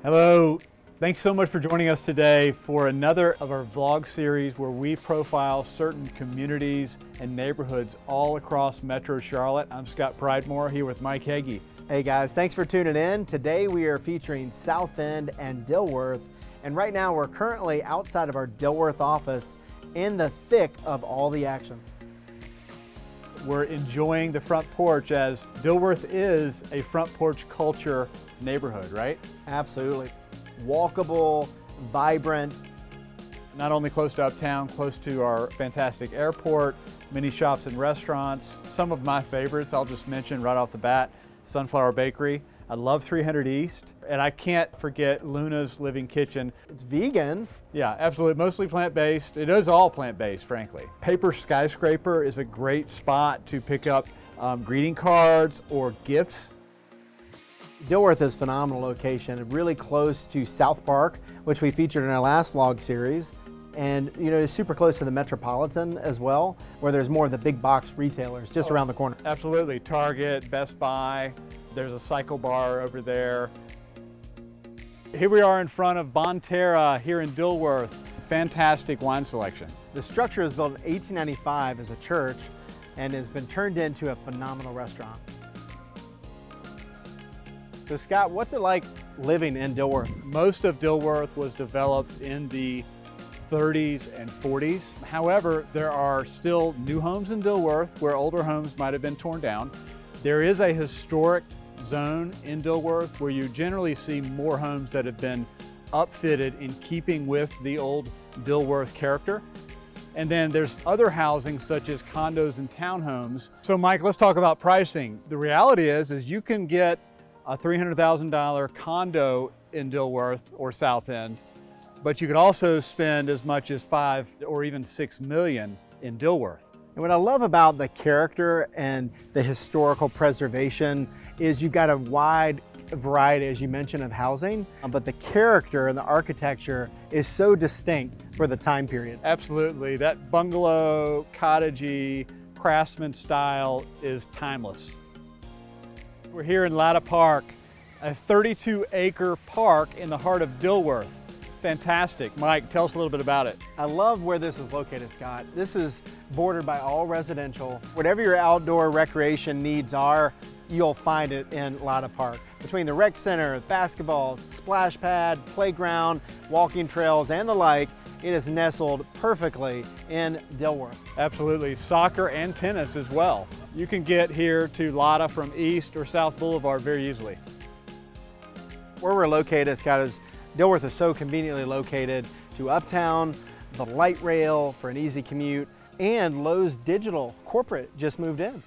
Hello, thanks so much for joining us today for another of our vlog series where we profile certain communities and neighborhoods all across Metro Charlotte. I'm Scott Pridemore here with Mike Hege. Hey guys, thanks for tuning in. Today we are featuring Southend and Dilworth, and right now we're currently outside of our Dilworth office in the thick of all the action. We're enjoying the front porch as Dilworth is a front porch culture neighborhood, right? Absolutely. Walkable, vibrant. Not only close to uptown, close to our fantastic airport, many shops and restaurants. Some of my favorites I'll just mention right off the bat, Sunflower Bakery. I love 300 East, and I can't forget Luna's Living Kitchen. It's vegan. Yeah, absolutely, mostly plant-based. It is all plant-based, frankly. Paper Skyscraper is a great spot to pick up greeting cards or gifts. Dilworth is a phenomenal location, really close to South Park, which we featured in our last vlog series. And it's super close to the Metropolitan as well, where there's more of the big box retailers just around the corner. Absolutely, Target, Best Buy, there's a cycle bar over there. Here we are in front of Bonterra here in Dilworth. Fantastic wine selection. The structure was built in 1895 as a church and has been turned into a phenomenal restaurant. So Scott, what's it like living in Dilworth? Most of Dilworth was developed in the 30s and 40s. However, there are still new homes in Dilworth where older homes might have been torn down. There is a historic zone in Dilworth where you generally see more homes that have been upfitted in keeping with the old Dilworth character. And then there's other housing such as condos and townhomes. So Mike, let's talk about pricing. The reality is you can get a $300,000 condo in Dilworth or Southend, but you could also spend as much as $5 or even $6 million in Dilworth. And what I love about the character and the historical preservation is you've got a wide variety, as you mentioned, of housing, but the character and the architecture is so distinct for the time period. Absolutely, that bungalow, cottagey, craftsman style is timeless. We're here in Latta Park, a 32-acre park in the heart of Dilworth. Fantastic. Mike, tell us a little bit about it. I love where this is located, Scott. This is bordered by all residential. Whatever your outdoor recreation needs are, you'll find it in Latta Park. Between the rec center, basketball, splash pad, playground, walking trails, and the like, it is nestled perfectly in Dilworth. Absolutely. Soccer and tennis as well. You can get here to Latta from East or South Boulevard very easily. Where we're located, Scott, is Dilworth is so conveniently located to Uptown, the light rail for an easy commute, and Lowe's Digital Corporate just moved in.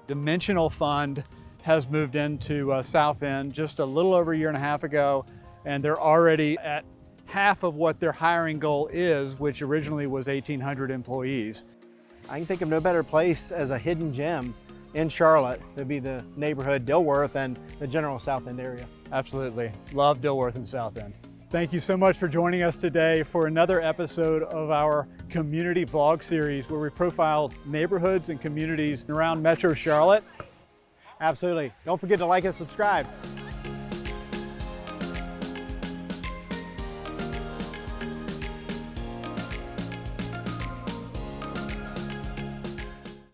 Dimensional Fund has moved into Southend just a little over a year and a half ago, and they're already at half of what their hiring goal is, which originally was 1,800 employees. I can think of no better place as a hidden gem in Charlotte to be the neighborhood Dilworth and the general Southend area. Absolutely. Love Dilworth and Southend. Thank you so much for joining us today for another episode of our community vlog series where we profile neighborhoods and communities around Metro Charlotte. Absolutely. Don't forget to like and subscribe.